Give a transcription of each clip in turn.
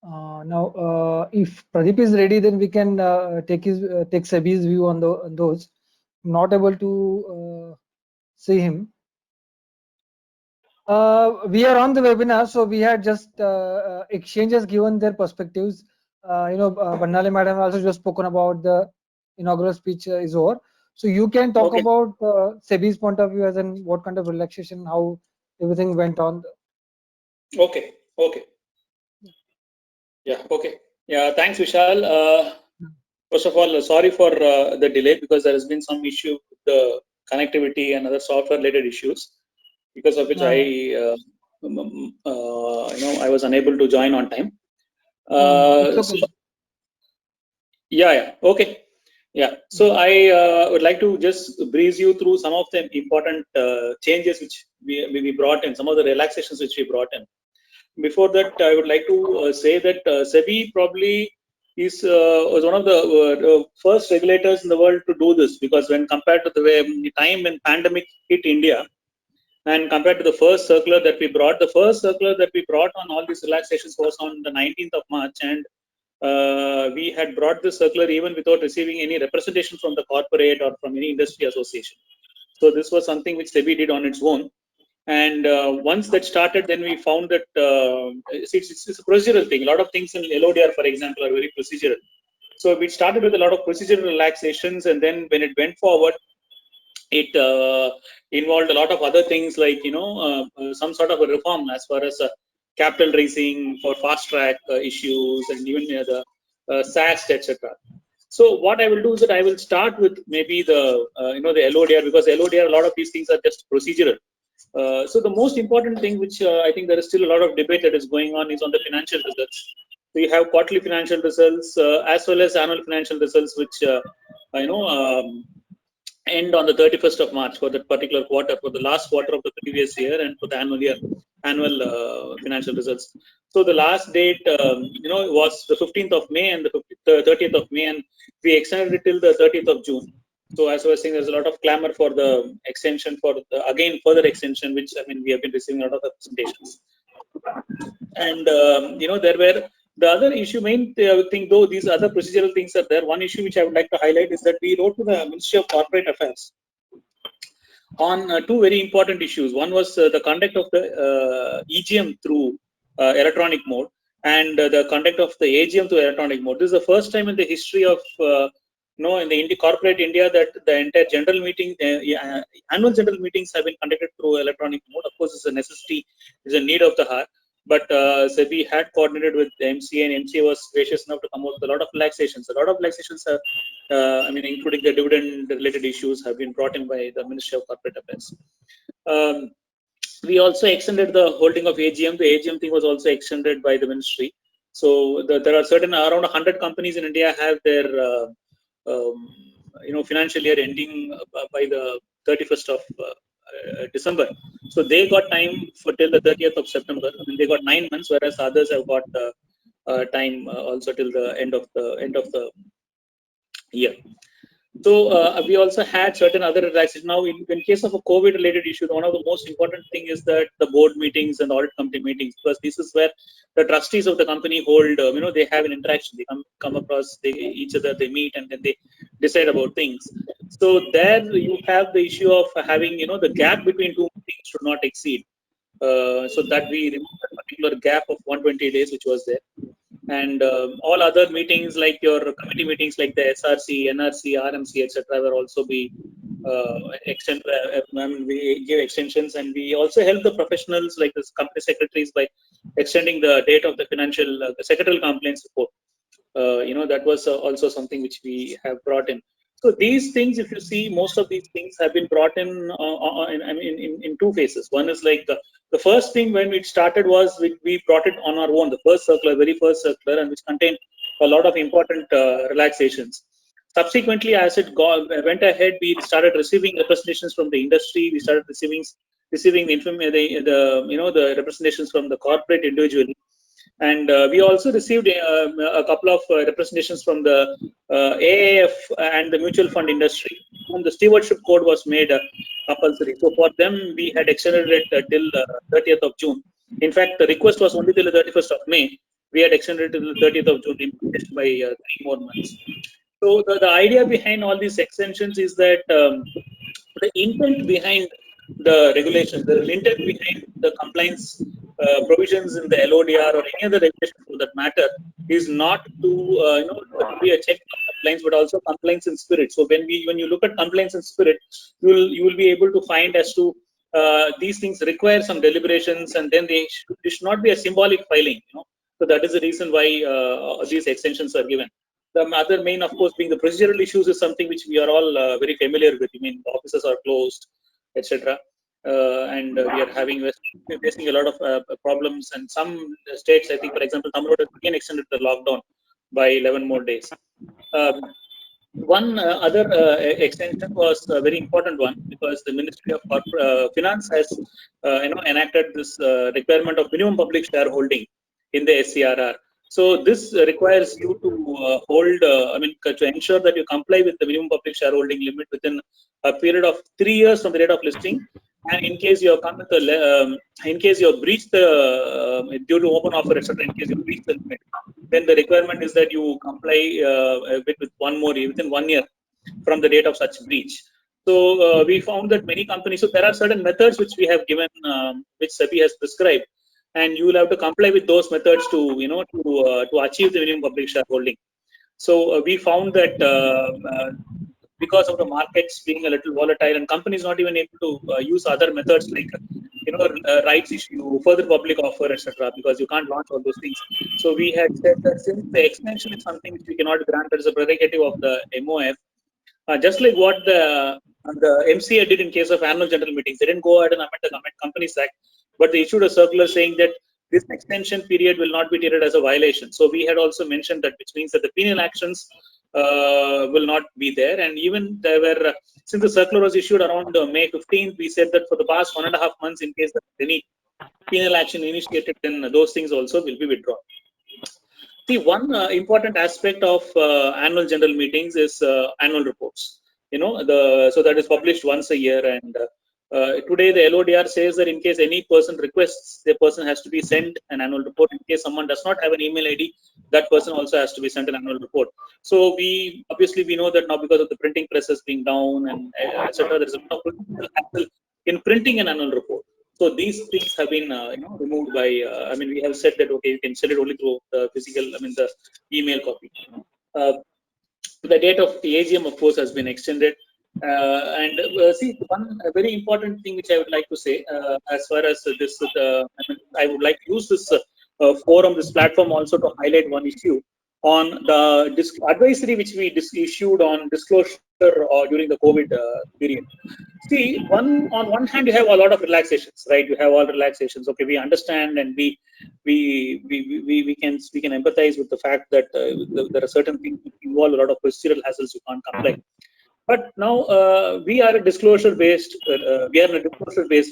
Now, if Pradeep is ready, then we can take SEBI's view on those. Not able to see him. We are on the webinar, so we had just exchanges given their perspectives. Bandale madam also just spoken about the inaugural speech is over. So you can talk about SEBI's point of view as in what kind of relaxation, how everything went on. Okay. Yeah. Okay. Yeah. Thanks, Vishal. First of all, sorry for the delay because there has been some issue with the connectivity and other software-related issues, because of which I was unable to join on time. It's okay. Okay. Yeah. So I would like to just breeze you through some of the important changes which we brought in, some of the relaxations which we brought in. Before that, I would like to say that SEBI probably was one of the first regulators in the world to do this, because when compared to the time when pandemic hit India, and compared to the first circular that we brought, on all these relaxations was on the 19th of March, and we had brought this circular even without receiving any representation from the corporate or from any industry association. So this was something which SEBI did on its own. And once that started, then we found that it's a procedural thing. A lot of things in LODR, for example, are very procedural. So we started with a lot of procedural relaxations, and then when it went forward, it involved a lot of other things like some sort of a reform as far as capital raising for fast track issues, and even the SAST, etc. So what I will do is that I will start with maybe the the LODR, because LODR, a lot of these things are just procedural. So the most important thing, which I think there is still a lot of debate that is going on, is on the financial results. So you have quarterly financial results as well as annual financial results, which end on the 31st of March for that particular quarter, for the last quarter of the previous year, and for the annual financial results. So the last date, was the 15th of May and the 30th of May, and we extended it till the 30th of June. So as I was saying, there's a lot of clamor for the extension, for the further extension, which we have been receiving a lot of representations. And there were the other issue, main thing, though these other procedural things are there. One issue which I would like to highlight is that we wrote to the Ministry of Corporate Affairs on two very important issues. One was the conduct of the EGM through electronic mode, and the conduct of the AGM through electronic mode. This is the first time in the history of in the corporate India that the entire general meeting, annual general meetings have been conducted through electronic mode. Of course, it's a necessity, it's a need of the hour. But SEBI had coordinated with the MCA, and MCA was gracious enough to come out with a lot of relaxations. A lot of relaxations are, including the dividend-related issues, have been brought in by the Ministry of Corporate Affairs. We also extended the holding of AGM. The AGM thing was also extended by the ministry. So there are around 100 companies in India have their financial year ending by the 31st of December. So they got time for till the 30th of September. They got 9 months, whereas others have got time also till the end of the year. So we also had certain other relaxations. Now, in case of a COVID-related issue, one of the most important thing is that the board meetings and audit committee meetings, because this is where the trustees of the company hold, they have an interaction. They come across each other, they meet, and then they decide about things. So there you have the issue of having, the gap between two meetings should not exceed. So that we removed a particular gap of 120 days, which was there. And all other meetings, like your committee meetings, like the SRC, NRC, RMC, etc., will also be extended. We give extensions, and we also help the professionals, like the company secretaries, by extending the date of the financial secretarial complaints report. That was also something which we have brought in. So these things, if you see, most of these things have been brought in in two phases. One is like the first thing when it started was we brought it on our own, the very first circular, and which contained a lot of important relaxations. Subsequently, as it went ahead, we started receiving representations from the industry. We started receiving the representations from the corporate individually. And we also received a couple of representations from the AAF and the mutual fund industry. And the stewardship code was made compulsory. So for them, we had extended it till 30th of June. In fact, the request was only till the 31st of May. We had extended it to the 30th of June by 3 more months. So the idea behind all these extensions is that the intent behind the regulations, the intent behind the compliance provisions in the LODR or any other regulation for that matter is not to to be a check of compliance, but also compliance in spirit. So when you look at compliance in spirit, you will be able to find as to these things require some deliberations, and then they should not be a symbolic filing. So that is the reason why these extensions are given. The other main, of course, being the procedural issues is something which we are all very familiar with. I mean, the offices are closed, etc. And we are facing a lot of problems. And some states, I think, for example, Tamil Nadu has again extended the lockdown by 11 more days. One other extension was a very important one, because the Ministry of Finance has enacted this requirement of minimum public shareholding in the SCRR. So this requires you to hold, to ensure that you comply with the minimum public shareholding limit within a period of 3 years from the date of listing. And in case you have come with in case you have breached the due to open offer, etc., in case you breach the limit, then the requirement is that you comply with one more year, within 1 year from the date of such breach. So we found that many companies. So there are certain methods which we have given, which SEBI has prescribed, and you will have to comply with those methods to to achieve the minimum public shareholding. So we found that because of the markets being a little volatile and companies not even able to use other methods like rights issue, further public offer, etc., because you can't launch all those things. So we had said that since the extension is something which we cannot grant as a prerogative of the MOF, just like what the MCA did in case of annual general meetings, they didn't go ahead and amend the Companies Act, but they issued a circular saying that this extension period will not be treated as a violation. So we had also mentioned that, which means that the penal actions will not be there. And even there were, since the circular was issued around May 15th, we said that for the past 1.5 months, in case there is any penal action initiated, then those things also will be withdrawn. See, one important aspect of annual general meetings is annual reports. So that is published once a year, and today the LODR says that in case any person requests, the person has to be sent an annual report. In case someone does not have an email ID, that person also has to be sent an annual report. So we know that now, because of the printing presses being down and etc., there is a lot of hassle in printing an annual report. So these things have been removed by. We have said that okay, you can send it only through the physical. the email copy. The date of the AGM, of course, has been extended. See, one very important thing which I would like to say, as far as this, I would like to use this forum, this platform, also to highlight one issue on the advisory which we issued on disclosure during the COVID period. See, on one hand, you have a lot of relaxations, right? You have all relaxations. Okay, we understand, and we can empathize with the fact that there are certain things which involve a lot of procedural hassles you can't comply. But now we are a disclosure-based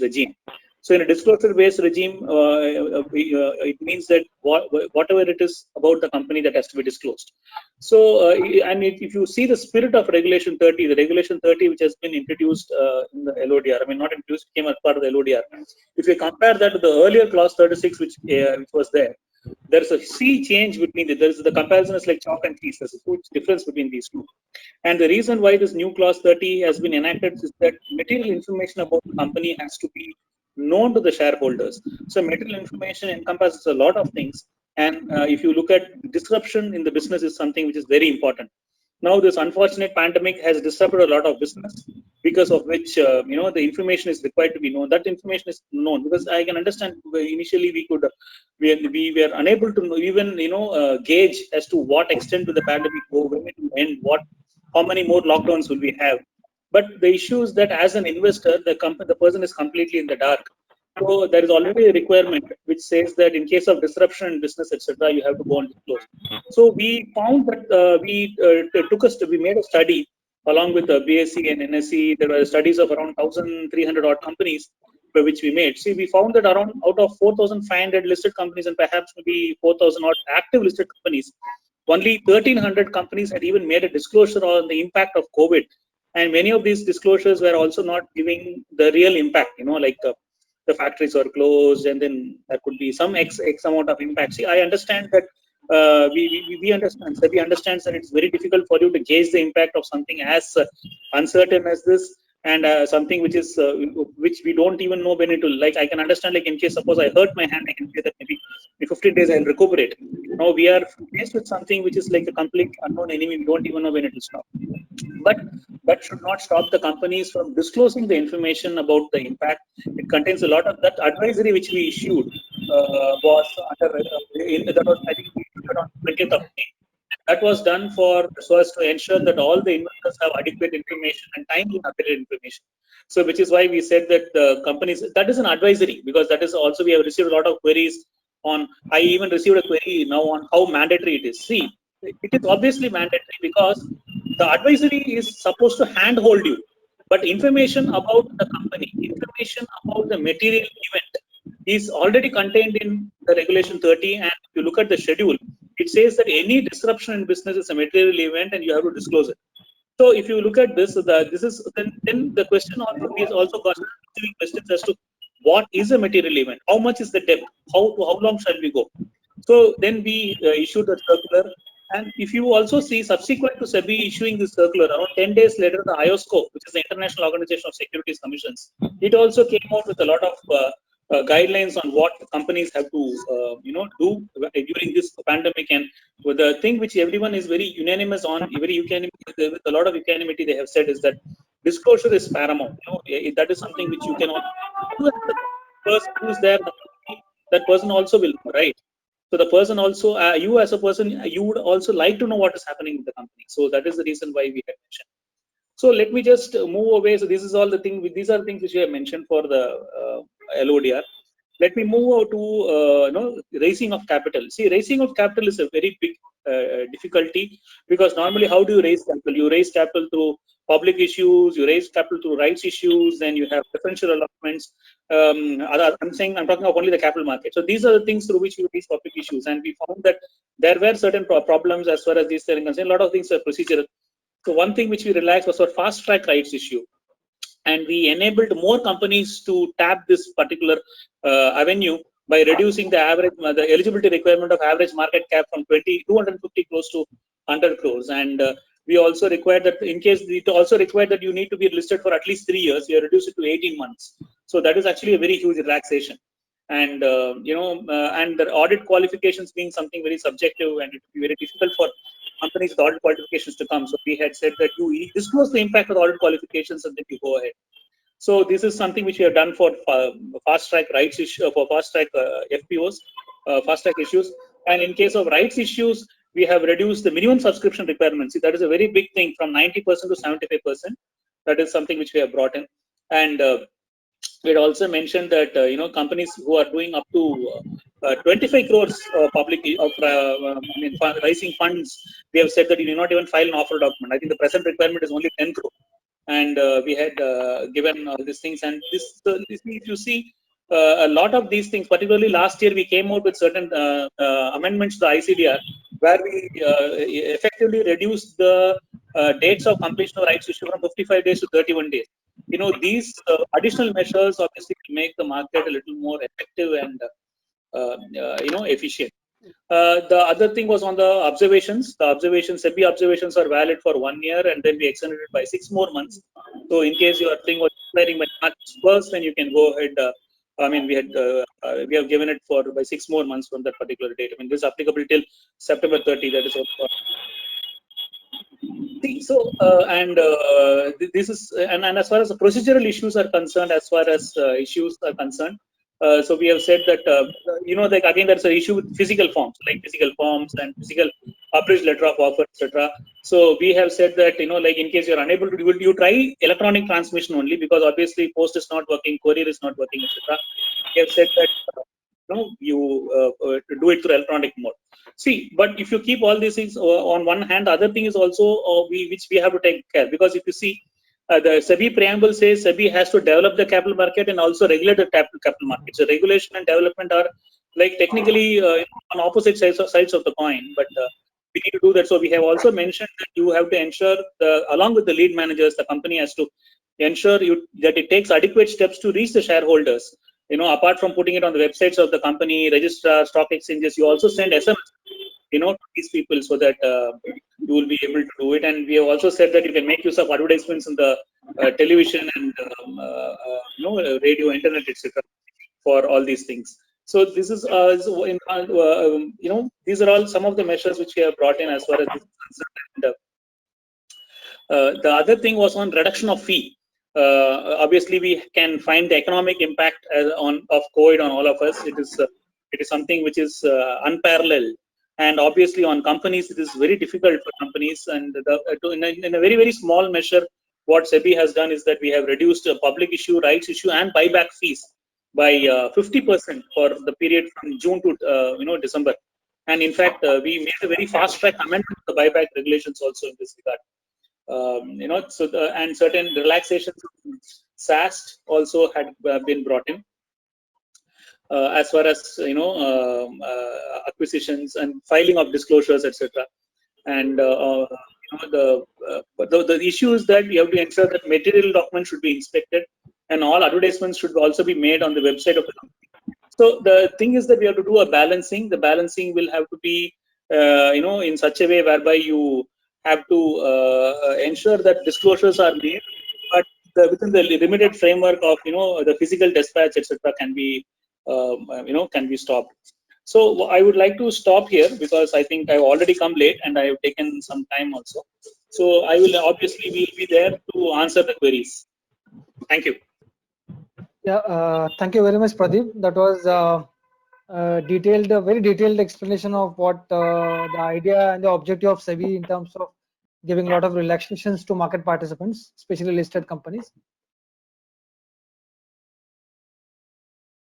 regime. So in a disclosure-based regime, it means that whatever it is about the company, that has to be disclosed. So, and if you see the spirit of Regulation 30, the Regulation 30 which has been introduced in the LODR, not introduced, came as part of the LODR. If you compare that to the earlier Clause 36, which was there, there's a sea change between the comparison is like chalk and cheese. There's a huge difference between these two. And the reason why this new Clause 30 has been enacted is that material information about the company has to be known to the shareholders. So material information encompasses a lot of things. And if you look at disruption in the business is something which is very important. Now, this unfortunate pandemic has disrupted a lot of business, because of which, the information is required to be known. That information is known, because I can understand initially we were unable to even, gauge as to what extent will the pandemic go, when it will end, how many more lockdowns will we have. But the issue is that as an investor, the person is completely in the dark. So there is already a requirement which says that in case of disruption in business, etc., you have to go and disclose. So we found that we made a study along with the BSc and NSC. There were studies of around 1,300 odd companies which we made. See, we found that out of 4,500 listed companies and perhaps maybe 4,000 odd active listed companies, only 1,300 companies had even made a disclosure on the impact of COVID. And many of these disclosures were also not giving the real impact, the factories are closed, and then there could be some X amount of impact. See, I understand that we understand. SEBI understands that it's very difficult for you to gauge the impact of something as uncertain as this, and something which is which we don't even know when it will. Like, I can understand, like, in case suppose I hurt my hand, I can say that maybe in 15 days I'll recuperate. Now we are faced with something which is like a complete unknown enemy. We don't even know when it will stop. But that should not stop the companies from disclosing the information about the impact. It contains a lot of that advisory which we issued was under that was, I think, we issued on 20th of May. That was done so as to ensure that all the investors have adequate information and timely updated information. So, which is why we said that the companies, that is an advisory, because that is also, we have received a lot of queries on. I even received a query now on how mandatory it is. See, it is obviously mandatory because the advisory is supposed to handhold you, but information about the company, information about the material event is already contained in the regulation 30. And if you look at the schedule, it says that any disruption in business is a material event and you have to disclose it. So if you look at this, then the question also is also questions as to what is a material event, how much is the depth, how long shall we go. So then we issued the circular. And if you also see, subsequent to SEBI issuing this circular, around 10 days later, the IOSCO, which is the International Organization of Securities Commissions, it also came out with a lot of guidelines on what companies have to, do during this pandemic. And with the thing which everyone is very unanimous on, with a lot of unanimity, they have said is that disclosure is paramount. That is something which you cannot. The person who's there, that person also will know, right? So the person also, you as a person, you would also like to know what is happening with the company. So that is the reason why we have mentioned. So let me just move away. So this is all the thing. These are the things which we have mentioned for the LODR. Let me move to raising of capital. See, raising of capital is a very big difficulty, because normally how do you raise capital? You raise capital through public issues, you raise capital through rights issues, then you have preferential allotments. I'm talking of only the capital market. So these are the things through which you raise public issues, and we found that there were certain problems as far as these are concerned. A lot of things are procedural. So one thing which we relaxed was our fast track rights issue, and we enabled more companies to tap this particular avenue by reducing the eligibility requirement of average market cap from 250 crores to 100 crores. And we also required that you need to be listed for at least 3 years. We have reduced it to 18 months. So that is actually a very huge relaxation. And and the audit qualifications being something very subjective, and it would be very difficult for companies with audit qualifications to come. So we had said that you disclose the impact of audit qualifications and then you go ahead. So this is something which we have done for fast track rights issue, for fast track FPOs, fast track issues. And in case of rights issues, we have reduced the minimum subscription requirements. See, that is a very big thing, from 90% to 75%. That is something which we have brought in. And we had also mentioned that companies who are doing up to 25 crores public raising funds, we have said that you do not even file an offer document. I think the present requirement is only 10 crore, and we had given all these things. And this if you see a lot of these things, particularly last year, we came out with certain amendments to the ICDR, where we effectively reduced the dates of completion of rights issue from 55 days to 31 days. These additional measures obviously make the market a little more effective and efficient. The other thing was on the observations. The SEBI observations are valid for 1 year, and then we extended it by 6 more months. So in case your thing was expiring by March 1st, then you can go ahead. We have given it for by 6 more months from that particular date. I mean, this is applicable till September 30. That is also. So this is and as far as the procedural issues are concerned, so we have said that like again there's an issue with physical forms, like physical forms and physical appraised letter of offer, etc. So we have said that like in case you're unable to do it, you try electronic transmission only, because obviously post is not working, courier is not working, etc. We have said that you do it through electronic mode. See, but if you keep all these things on one hand, the other thing is also which we have to take care, because if you see the SEBI preamble says SEBI has to develop the capital market and also regulate the capital market. So regulation and development are like technically on opposite sides of the coin, but we need to do that. So we have also mentioned that you have to ensure along with the lead managers, the company has to ensure that it takes adequate steps to reach the shareholders apart from putting it on the websites of the company, registrar, stock exchanges, you also send SMS, to these people so that you will be able to do it. And we have also said that you can make use of advertisements in the television and radio, internet, etc. for all these things. So this is these are all some of the measures which we have brought in as far as this is concerned. And, the other thing was on reduction of fee. Obviously, we can find the economic impact of COVID on all of us. It is something which is unparalleled, and obviously on companies it is very difficult for companies. And in a very, very small measure, what SEBI has done is that we have reduced public issue, rights issue, and buyback fees by 50% for the period from June to December. And in fact, we made a very fast track amendment to the buyback regulations also in this regard. And certain relaxations SAST also had been brought in as far as acquisitions and filing of disclosures, etc. And the issue is that we have to ensure that material documents should be inspected, and all advertisements should also be made on the website of the company. So the thing is that we have to do a balancing. The balancing will have to be in such a way whereby you have to ensure that disclosures are made, but within the limited framework of the physical dispatch, etc. can be stopped. So I would like to stop here because I think I've already come late and I have taken some time also. So I will obviously be there to answer the queries. Thank you. Yeah, thank you very much, Pradeep. That was a very detailed explanation of what the idea and the objective of SEBI in terms of giving a lot of relaxations to market participants, especially listed companies.